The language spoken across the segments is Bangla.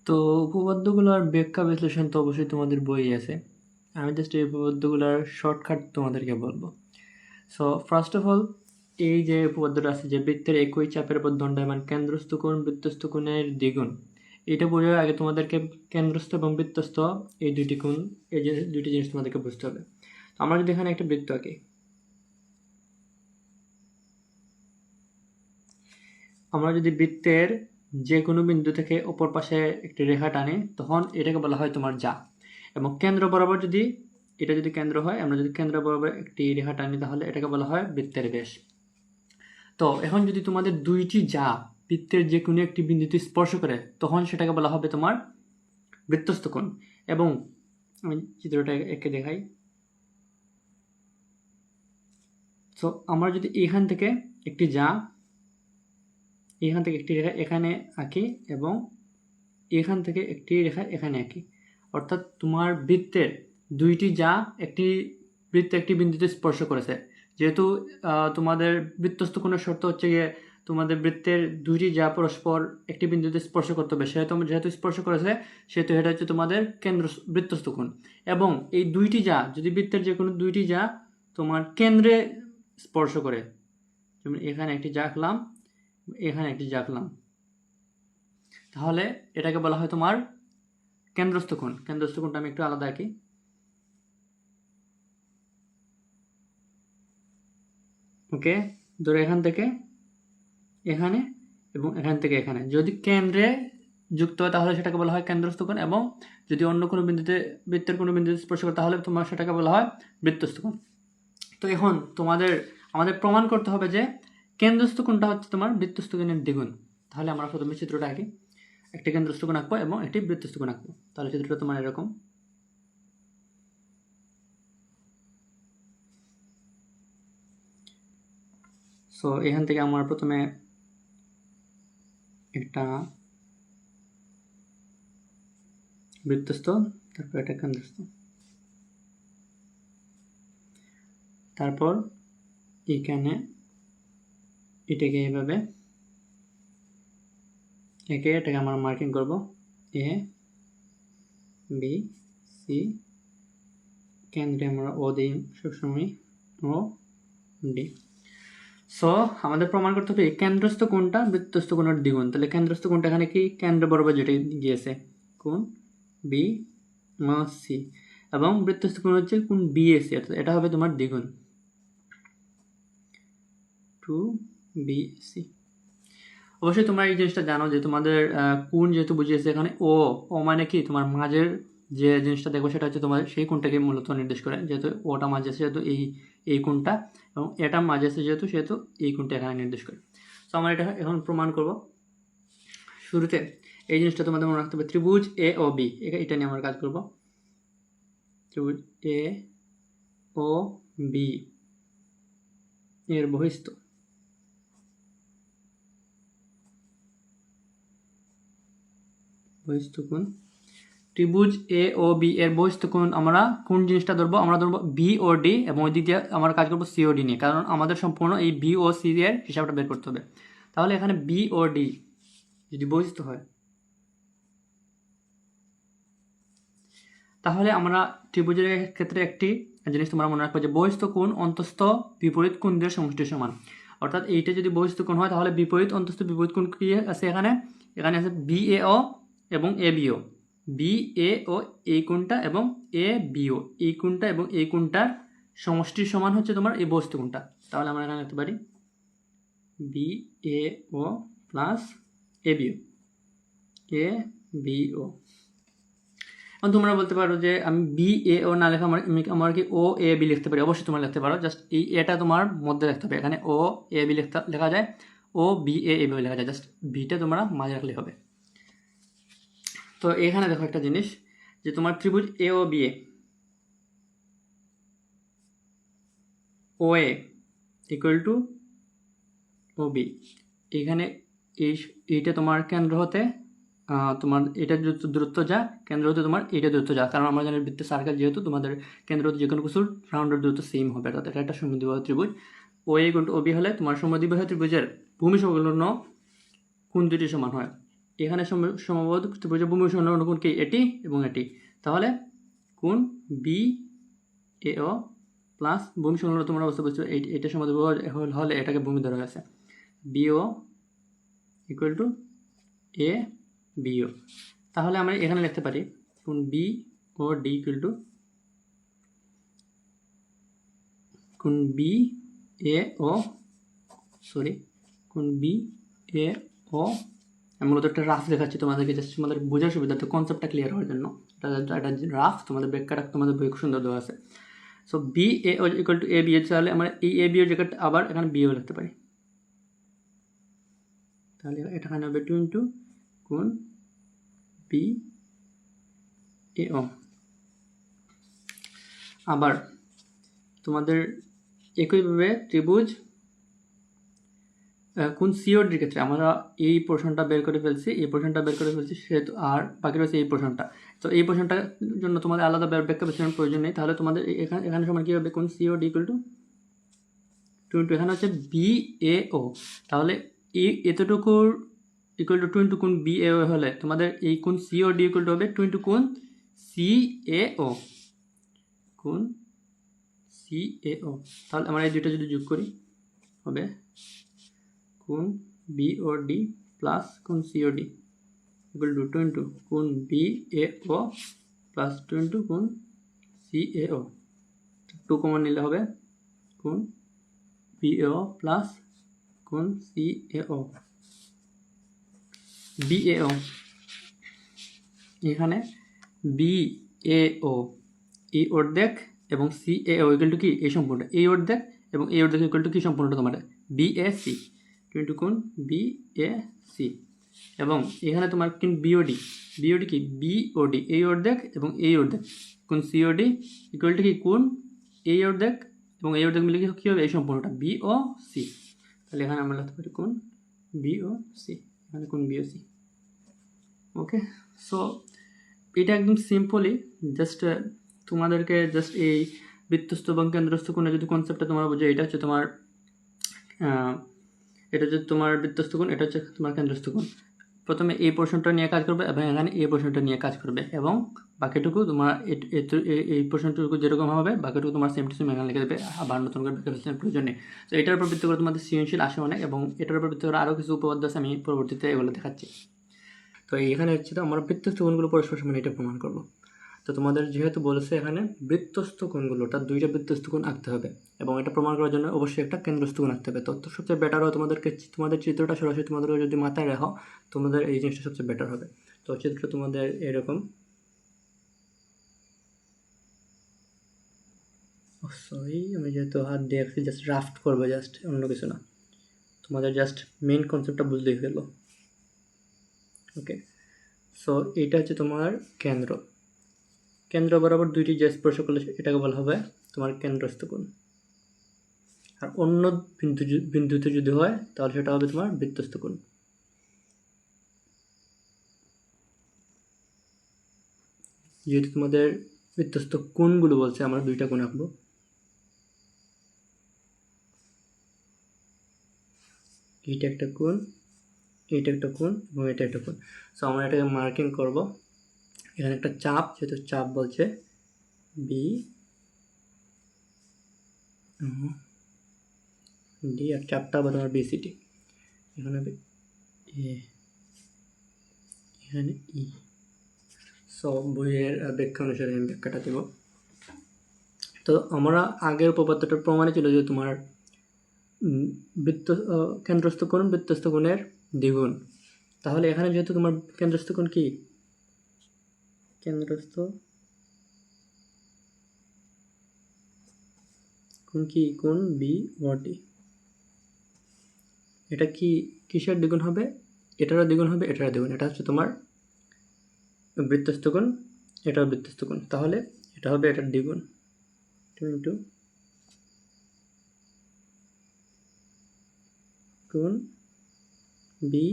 তো উপপাদ্যগুলোর ব্যাখ্যা বিশ্লেষণ তো অবশ্যই তোমাদের বই আছে। আমি জাস্ট এই উপপাদ্যগুলোর শর্টকাট তোমাদেরকে বলবো। সো ফার্স্ট অফ অল, এই যে উপপাদ্যটা আছে যে বৃত্তের একই চাপের উপর দণ্ডায়মান কেন্দ্রস্থ কোণ বৃত্তস্থ কোণের দ্বিগুণ, এটা বোঝার আগে তোমাদেরকে কেন্দ্রস্থ এবং বৃত্তস্থ এই দুইটি কোণ, এই যে দুইটি জিনিস তোমাদেরকে বুঝতে হবে। তো আমরা যদি এখানে একটা বৃত্ত আঁকি, আমরা যদি বৃত্তের যে কোনো বিন্দু থেকে অপর পাশে একটি রেখা টানি, তখন এটাকে বলা হয় তোমার যা। এবং কেন্দ্র বরাবর যদি, এটা যদি কেন্দ্র হয়, আমরা যদি কেন্দ্র বরাবর একটি রেখা টানি, তাহলে এটাকে বলা হয় বৃত্তের ব্যাস। তো এখন যদি তোমাদের দুইটি যা বৃত্তের যে কোনো একটি বিন্দুতে স্পর্শ করে, তখন সেটাকে বলা হবে তোমার বৃত্তস্থ কোণ। এবং আমি চিত্রটা এঁকে দেখাই। সো আমরা যদি এখান থেকে একটি যা, এখান থেকে একটি রেখা এখানে আঁকি এবং এখান থেকে একটি রেখা এখানে আঁকি, অর্থাৎ তোমার বৃত্তের দুইটি যা একটি বৃত্তে একটি বিন্দুতে স্পর্শ করেছে। যেহেতু তোমাদের বৃত্তস্থ কোণের শর্ত হচ্ছে গিয়ে তোমাদের বৃত্তের দুইটি যা পরস্পর একটি বিন্দুতে স্পর্শ করতে হবে, যেহেতু স্পর্শ করেছে, সেহেতু এটা হচ্ছে তোমাদের বৃত্তস্থ কোণ। এবং এই দুইটি যা যদি বৃত্তের যে কোনো দুইটি যা তোমার কেন্দ্রে স্পর্শ করে, যেমন এখানে একটি যা আঁকলাম, এখানে একটি যা আঁকলাম, তাহলে এটাকে বলা হয় তোমার কেন্দ্রস্থ কোণ। কেন্দ্রস্থ কোণটা আমি একটু আলাদা আঁকি। ওকে, ধরো এখান থেকে এখানে এবং এখান থেকে এখানে যদি কেন্দ্রে যুক্ত হয়, তাহলে সেটাকে বলা হয় কেন্দ্রস্থ কোণ। এবং যদি অন্য কোনো বিন্দুতে, বৃত্তের কোনো বিন্দুতে স্পর্শ করে, তাহলে তোমার সেটাকে বলা হয় বৃত্তস্থ কোণ। তো এখন আমাদের প্রমাণ করতে হবে যে কেন্দ্রস্থ কোণটা হচ্ছে তোমার বৃত্তস্থ কোণের দ্বিগুণ। তাহলে আমরা প্রথমে চিত্রটা আঁকি, একটি কেন্দ্রস্থ কোণ আঁকবো এবং একটি বৃত্তস্থ কোণ আঁকবো। তাহলে চিত্রটা তোমার এরকম। সো এখান থেকে আমরা প্রথমে একটা বৃত্তস্থ, তারপর একটা কেন্দ্রস্থ, তারপর এখানে এটাকে এভাবে এটাকে আমরা মার্কিং করব এ বি সি, কেন্দ্রে আমরা ও দিই সবসময়, ও ডি। সো আমাদের প্রমাণ করতে হবে কেন্দ্রস্থ কোণটা বৃত্তস্থ কোণের দ্বিগুণ। তাহলে কেন্দ্রস্থ কোণটা এখানে কি, কেন্দ্র বরাবর যেটা গিয়েছে, কোণ বি সি, এবং বৃত্তস্থ কোণ হচ্ছে কোণ বি এ সি, অর্থাৎ এটা হবে তোমার দ্বিগুণ, 2BC। অবশ্যই তোমরা এই জিনিসটা জানো যে তোমাদের কোণ যেহেতু বুঝিয়েছে এখানে ও মানে কি, তোমার মাঝের যে জিনিসটা দেখবো সেটা হচ্ছে তোমার সেই কোণটাকে মূলত নির্দেশ করে। যেহেতু ওটা মাঝে আছে, যেহেতু এই কোণটা, এবং এটা মাঝে আছে সেহেতু এই কোণটা এখানে নির্দেশ করে। তো আমরা এটা এখন প্রমাণ করব। শুরুতে এই জিনিসটা তোমাদের মনে রাখতে হবে, ত্রিভুজ এ ও বি, এটা নিয়ে আমরা কাজ করব। ত্রিভুজ এ ও বি এর বহিস্থ কোণ, ত্রিভুজ এ ও বি এর বহিস্থ কোণ আমরা কোন জিনিসটা ধরবো, আমরা ধরবো বি ও ডি, এবং ওই দিক দিয়ে আমরা কাজ করবো সি ও ডি নিয়ে, কারণ আমাদের সম্পূর্ণ এই বি ও সি এর হিসাবটা বের করতে হবে। তাহলে এখানে বি ও ডি যদি বহিস্থ হয়, তাহলে আমরা ত্রিভুজের ক্ষেত্রে একটি জিনিস তোমরা মনে রাখবে যে বহিস্থ কোণ অন্তস্থ বিপরীত কোণদের সমষ্টির সমান। অর্থাৎ এইটা যদি বহিস্থ কোণ হয়, তাহলে বিপরীত অন্তস্থ বিপরীত কোণ কি আছে, এখানে আছে বি এ ও এবং A B O. B A O এই কোণটা এবং এ বি ও এই কোণটা, এবং এই কোণটার সমষ্টির সমান হচ্ছে তোমার এই বহিস্থ কোণটা। তাহলে আমরা এখানে লিখতে পারি B A O plus A B O, A B ও। এখন তোমরা বলতে পারো যে আমি বি এ ও না লেখা আমার কি ও এ বি লিখতে পারি। অবশ্যই তোমরা লিখতে পারো, জাস্ট এই এটা তোমার মধ্যে লিখতে হবে। এখানে ও এ বি লেখা যায়, ও বি এ বি লেখা যায়, জাস্ট বিটা তোমরা মাঝে রাখলেই হবে। তো এখানে দেখো একটা জিনিস, যে তোমার ত্রিভুজ A O B A, O A equal to O B, এখানে এইটা তোমার কেন্দ্র হতে তোমার এটা দূরত্ব যা, কেন্দ্র হতে তোমার এটা দূরত্ব যা, কারণ আমরা জানি বৃত্তের সার্কেল যেহেতু তোমাদের কেন্দ্র হতে যে কোনো কিছুর রাউন্ডের দূরত্ব সেম হবে, অর্থাৎ এটা একটা সমদ্বিবাহু ত্রিভুজ। ও ইকুয়াল টু ও বি হলে তোমার সমদ্বিবাহু ত্রিভুজের ভূমি সংলগ্ন কোণ দুটি সমান হয়। এখানে সমবাহু ত্রিভুজের ভূমি সংলগ্ন কোণ কি এটি এবং এটি, তাহলে কোণ বি এ ও প্লাস ভূমি সংলগ্ন তোমরা অবস্থা বুঝছো এটা সমান্তরাল হলে এটাকে ভূমি ধরা হয়েছে, B O equal to A B O. তাহলে আমরা এখানে লিখতে পারি কোণ B O D equal to কোণ বি এ ও কোণ বি এ ও, আমি মূলত একটা রাফ দেখাচ্ছি তোমাদেরকে, জাস্ট তোমাদের বোঝার সুবিধার্থে কনসেপ্টটা ক্লিয়ার হওয়ার জন্য। এটা রাফ তোমাদের ব্যাখ্যাটা তোমাদের বই খুব সুন্দর দেওয়া আছে। So B A O equal to A B A, তাহলে আমরা এই এ বি ও জায়গাটা আবার এখানে বিও লিখতে পারি, তাহলে এটা এখানে হবে 2 ইন্টু কোণ বি এ ও। আবার তোমাদের একইভাবে ত্রিভুজ কোণ সিওডির ক্ষেত্রে আমরা এই পোর্শনটা বের করে ফেলছি, সেহেতু আর বাকি রয়েছে এই পোর্শনটা। তো এই পোর্শনটার জন্য তোমাদের আলাদা ব্যাখ্যা বিশ্লেষণ প্রয়োজন নেই, তাহলে তোমাদের এখানে সমান কী হবে, কোণ সিওডি ইকুয়াল টু 2 ইন্টু এখানে হচ্ছে বি এ ও, তাহলে এই এতটুকুর ইকুয়াল টু 2 ইন্টু কোণ বি এ ও হলে তোমাদের এই কোণ সিওডি ইকুয়াল টু হবে 2 ইন্টু কোণ সি এ ও, কোণ সি এ ও। তাহলে আমরা এই দুইটা যদি যোগ করি হবে কোণ বি ও ডি প্লাস কোণ C O D equal to 2 into কোণ B A O plus 2 into কোণ সি এ ও। 2 কমন নিলে হবে কোণ বি এ ও প্লাস কোণ C A O. B A O এখানে বি এ ও এই অর্ধেক এবং C A O equal to কি এই সম্পূর্ণ, এই অর্ধেক এবং এই অর্ধেক ইকুয়াল টু কি সম্পূর্ণটা তোমার বি এ সি, টোয়েন্টি কোণ বি এ সি। এবং এখানে তোমার কিন্তু বিওডি কি বিওডি এই অর্ধেক এবং এই অর্ধেক, কোণ সিওডি ইকুয়াল টু কি কোণ এই অর্ধেক এবং এই অর্ধেক মিলে কী হবে এই সম্পূর্ণটা বি ও সি। তাহলে এখানে আমরা লিখতে পারি কোণ বি ও সি, এখানে কোণ বি ও সি। ওকে, সো এটা একদম সিম্পলি জাস্ট তোমাদেরকে জাস্ট এই বৃত্তস্থ এবং কেন্দ্রস্থ কোণের যদি কনসেপ্টটা তোমরা বুঝো, এটা হচ্ছে তোমার বৃত্তস্থ কোণ, এটা হচ্ছে তোমার কেন্দ্রস্থ কোণ। প্রথমে এই পোর্শনটা নিয়ে কাজ করবে এবং এখানে এই পোর্শনটা নিয়ে কাজ করবে, এবং বাকিটুকু তোমার এই পোর্শনটুকু যেরকম হবে বাকিটুকু তোমার সেম টু সেম এখানে লিখে দেবে, আবার নতুন করে ব্যাখ্যা প্রয়োজন নেই। তো এটার উপর ভিত্তি করে তোমাদের সৃজনশীল আসে অনেক, এবং এটার উপর ভিত্তি করে আরও কিছু উপপাদ্য আছে, আমি পরবর্তীতে এগুলো দেখাচ্ছি। তো এখানে হচ্ছে তো আমরা বৃত্তস্থ কোণগুলো পরস্পর সমান এটা প্রমাণ করবো। তো তোমাদের যেহেতু বলেছে এখানে বৃত্তস্থ কোণগুলো, তার দুইটা বৃত্তস্থ কোণ আঁকতে হবে, এবং এটা প্রমাণ করার জন্য অবশ্যই একটা কেন্দ্রস্থ কোণ আঁকতে হবে। তো সবচেয়ে বেটার হয় তোমাদের চিত্রটা সরাসরি তোমাদের যদি মাথায় রাখো, তোমাদের এই জিনিসটা সবচেয়ে বেটার হবে। তো চিত্রটা তোমাদের এরকম, সরি আমি যেহেতু হাত দিয়ে রাখছি জাস্ট রাফট করবো, জাস্ট অন্য কিছু না, তোমাদের জাস্ট মেইন কনসেপ্টটা বুঝতেই গেলো। ওকে, সো এটা হচ্ছে তোমার কেন্দ্র বরাবর দুইটি যে স্পর্শ করলে এটাকে বলা হবে তোমার কেন্দ্রস্থ কোণ, আর অন্য বিন্দুতে যদি হয় তাহলে সেটা হবে তোমার বৃত্তস্থ কোণ। যেহেতু তোমাদের বৃত্তস্থ কোণগুলো বলছে, আমরা দুইটা কোণ আঁকবো, এইটা একটা কোণ, এইটা একটা কোণ এবং এটা একটা কোণ। সো আমরা এটাকে মার্কিং করব, এখানে একটা চাপ, যেহেতু চাপ বলছে বি ডি, আর চাপটা হবে তোমার বিসিটি, এখানে হবে এ, এখানে ই। সো বইয়ের ব্যাখ্যা অনুসারে আমি ব্যাখ্যাটা দেব। তো আমরা আগের উপপাদ্যটার প্রমাণে ছিল যে তোমার কেন্দ্রস্থ কোণ বৃত্তস্থ কোণের দ্বিগুণ। তাহলে এখানে যেহেতু তোমার কেন্দ্রস্থ কোণ কি, কেন্দ্রস্থ কোণ কি, কোণ বি ও ডি, এটা কি কিসের দ্বিগুণ হবে, এটারও দ্বিগুণ হবে, এটারও দ্বিগুণ। এটা হচ্ছে তোমার বৃত্তস্থ কোণ, এটাও বৃত্তস্থ কোণ, তাহলে এটা হবে এটার দ্বিগুণ, 2 ইন্টু কোণ বি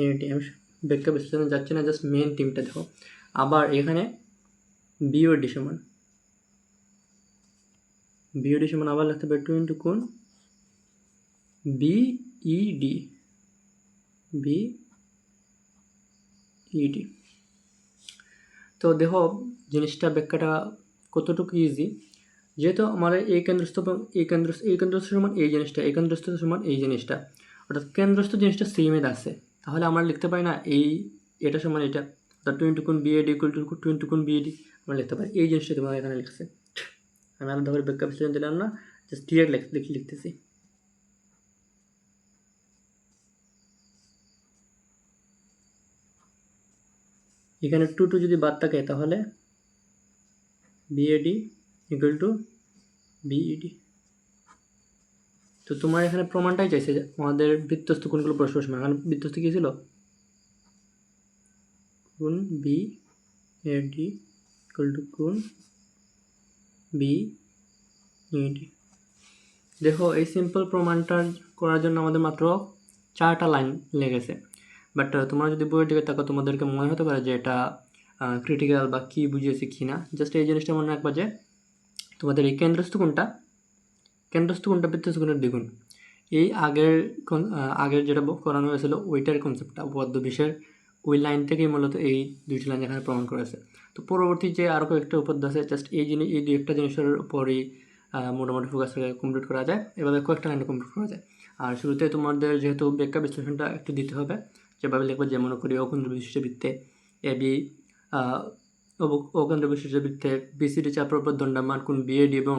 এ ডি। আমি ব্যাখ্যা বিশ্লেষণে যাচ্ছি না, জাস্ট মেন টিমটা দেখো। আবার এখানে বিওডি সমান আবার লিখতে হবে 2 ইন্টু কোণ বিইডি, ইডি। তো দেখো জিনিসটা ব্যাখ্যাটা কতটুকু ইজি। যেহেতু আমার এই কেন্দ্রস্থ সমান এই জিনিসটা, এই কেন্দ্রস্থ সমান এই জিনিসটা, অর্থাৎ কেন্দ্রস্থ জিনিসটা সেমই আছে, তাহলে আমরা লিখতে পারি না এটা সমান এটা, অর্থাৎ 2 × বিএডি ইকুয়াল টু 2 × বিএডি আমরা লিখতে পারি। এই জিনিসটা তোমার এখানে লিখছে, আমি আলাদা করে ব্যাখ্যা বিশ্লেষণ দিলাম না, জাস্ট ডিরেক্ট লিখতেছি। এখানে 2 যদি বাদ থাকে তাহলে বিএডি ইকুয়াল টু বিইডি। তো তোমার এখানে প্রমাণটাই চাইছে যে আমাদের বৃত্তস্থ কোণগুলো পরস্পর সমান। এখানে বৃত্তস্থ কী ছিল? কোণ B A D equal to কোণ বি ইডি। দেখো এই সিম্পল প্রমাণটা করার জন্য আমাদের মাত্র 4টা লাইন লেগেছে, বাট তোমরা যদি বইয়ের দিকে তাকাও তোমাদেরকে মনে হতে পারে যে এটা ক্রিটিক্যাল বা কী বুঝিয়েছি কি না। জাস্ট এই জিনিসটা মনে রাখবা যে তোমাদের এই কেন্দ্রস্থ কোণটা বৃত্তস্থ কোণের দ্বিগুণ। এই আগের যেটা করানো হয়েছিল ওইটার কনসেপ্টটা উপপাদ্য বিশের ওই লাইন থেকেই মূলত এই 2টি লাইন এখানে প্রমাণ করেছে। তো পরবর্তী যে আরও কয়েকটা উপপাদ্য আছে, জাস্ট এই 2-একটা জিনিসের উপরই মোটামুটি ফোকাস করে কমপ্লিট করা যায়, এভাবে কয়েকটা লাইনে কমপ্লিট করা যায়। আর শুরুতে তোমাদের যেহেতু ব্যাখ্যা বিশ্লেষণটা একটু দিতে হবে, যেভাবে লিখবো যে মনে করি অকেন্দ্র বিশিষ্ট বৃত্তে এ বি অকেন্দ্র বিশিষ্ট বৃত্তে বিসিডি চাপের উপর দণ্ডায়মান কোণ বিএডি এবং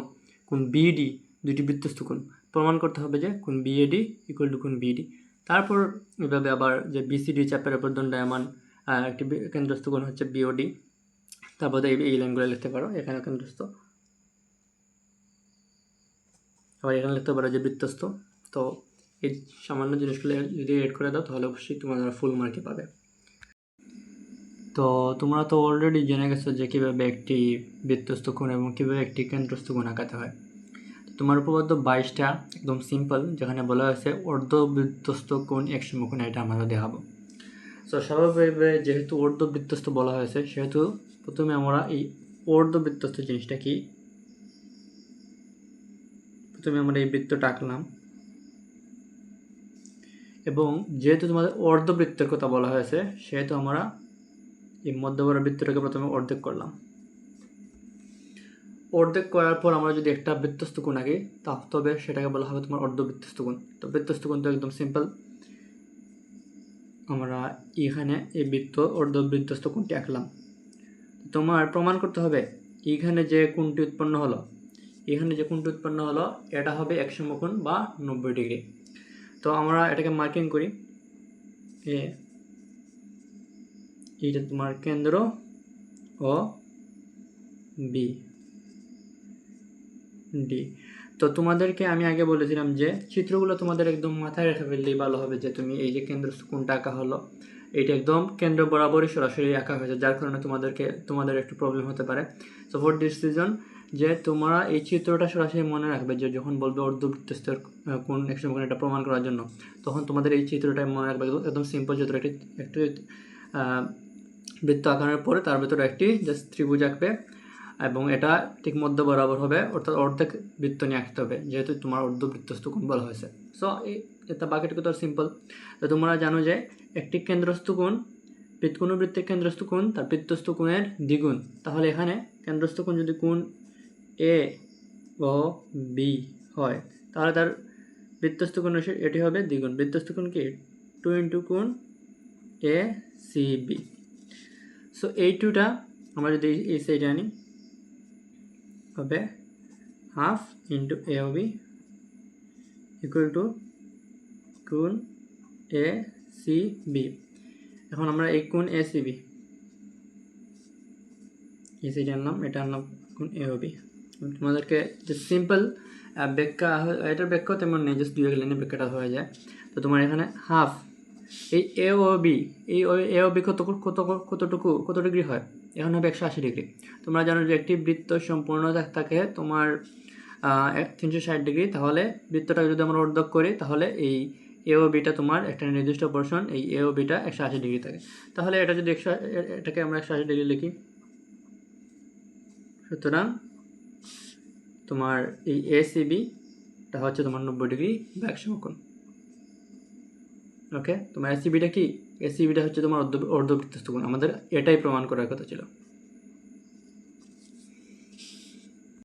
কোণ বিইডি দুটি বৃত্তস্থ কোণ প্রমাণ করতে হবে যে কোণ বিএডি ইকুয়াল টু কোণ বিইডি। তারপর এভাবে আবার যে বিসিডি চাপের উপর দণ্ডায়মান একটি কেন্দ্রস্থ কোণ হচ্ছে বিওডি। তারপর এই লাইনগুলো লিখতে পারো, এখানে কেন্দ্রস্থ, আবার এখানে লিখতে পারো যে বৃত্তস্থ। তো এই সামান্য জিনিসগুলো যদি এড করে দাও তাহলে অবশ্যই তোমরা ফুল মার্কে পাবে। তো তোমরা তো অলরেডি জেনে গেছো যে কীভাবে একটি বৃত্তস্থ কোণ এবং কীভাবে একটি কেন্দ্রস্থ কোণ আঁকাতে হয়। তোমার উপপাদ্য 22টা একদম সিম্পল, যেখানে বলা হয়েছে অর্ধবৃত্তস্থ কোণ এক সমকোণ, এটা আমরা দেখাবো। সো স্বাভাবিকভাবে যেহেতু অর্ধবৃত্তস্থ বলা হয়েছে সেহেতু প্রথমে আমরা এই অর্ধবৃত্তস্থ জিনিসটা কি, প্রথমে আমরা এই বৃত্তটা আঁকলাম, এবং যেহেতু তোমাদের অর্ধবৃত্তের কথা বলা হয়েছে সেহেতু আমরা এই মধ্যবর্তী বৃত্তটাকে প্রথমে অর্ধেক করলাম। অর্ধেক করার পর আমরা যদি একটা বৃত্তস্থ কোণ আঁকি তবে সেটাকে বলা হবে তোমার অর্ধবৃত্তস্থ কোণ। তো বৃত্তস্থ কোণ তো একদম সিম্পল, আমরা এখানে এই অর্ধবৃত্তস্থ কোণটি আঁকলাম। তোমার প্রমাণ করতে হবে এখানে যে কোণটি উৎপন্ন হলো এটা হবে এক সমকোণ বা 90 ডিগ্রি। তো আমরা এটাকে মার্কিং করি, এইটা তোমার কেন্দ্র ও বি ডি। তো তোমাদেরকে আমি আগে বলেছিলাম যে চিত্রগুলো তোমাদের একদম মাথায় রেখে ফেললেই ভালো হবে, যে তুমি এই যে কেন্দ্রস্থ কোণটা আঁকা হলো এটা একদম কেন্দ্র বরাবরই সরাসরি আঁকা হয়েছে, যার কারণে তোমাদের একটু প্রবলেম হতে পারে। সো ফর দিস রিজন যে তোমরা এই চিত্রটা সরাসরি মনে রাখবে, যে যখন বলবে অর্ধবৃত্তস্থ কোণ এক সমকোণ এটা প্রমাণ করার জন্য, তখন তোমাদের এই চিত্রটাই মনে রাখবে। একদম সিম্পল চিত্র, একটি বৃত্ত আঁকানোর পরে তার ভেতরে একটি জাস্ট ত্রিভুজ আঁকবে এবং এটা ঠিক মধ্য বরাবর হবে, অর্থাৎ অর্ধেক বৃত্ত নিয়ে আঁকতে হবে, যেহেতু তোমার অর্ধবৃত্তস্থ কোণ বলা হয়েছে। সো এটা বাকিটুকু তো সিম্পল। তো তোমরা জানো যে একটি কেন্দ্রস্থ কোণ, কোনো বৃত্তের কেন্দ্রস্থ কোণ তার বৃত্তস্থ কোণের দ্বিগুণ। তাহলে এখানে কেন্দ্রস্থ কোণ যদি কোণ এ ও বি হয় তাহলে তার বৃত্তস্থ কোণ এটি হবে দ্বিগুণ। বৃত্তস্থ কোণ কি 2 × কোণ এ সি বি। সো এই 2টা আমরা যদি এই সাইডে আনি হবে half into A O B equal to কোণ এ সি বি। এখন আমরা এই কোণ এ সি বি এই সাইডে আনলাম, এটা আনলাম কোণ এ ও বি। তোমাদেরকে যে সিম্পল ব্যাখ্যা, এটার ব্যাখ্যা তেমন নেই, জাস্ট 2 লাইনে ব্যাখ্যাটা হয়ে যায়। তো তোমার এখানে হাফ এই এ ও বি, এই এ ও বি কত ডিগ্রি হয়, এখন হবে 180 ডিগ্রি। তোমরা জানো যে একটি বৃত্ত সম্পূর্ণ থাকে তোমার 360 ডিগ্রি, তাহলে বৃত্তটাকে যদি আমরা অর্ধেক করি তাহলে এই এ ও বিটা তোমার একটা নির্দিষ্ট পোর্শন, এই এ ও বিটা 180 ডিগ্রি থাকে। তাহলে এটা যদি এটাকে আমরা 180 ডিগ্রি লিখি, সুতরাং তোমার এই এসিবিটা হচ্ছে তোমার 90 ডিগ্রি বা এক সমকোণ। ওকে, তোমার এসিবিটা কি এসিবিটা হচ্ছে তোমার অর্ধবৃত্তস্থ কোণ। আমাদের এটাই প্রমাণ করার কথা ছিল।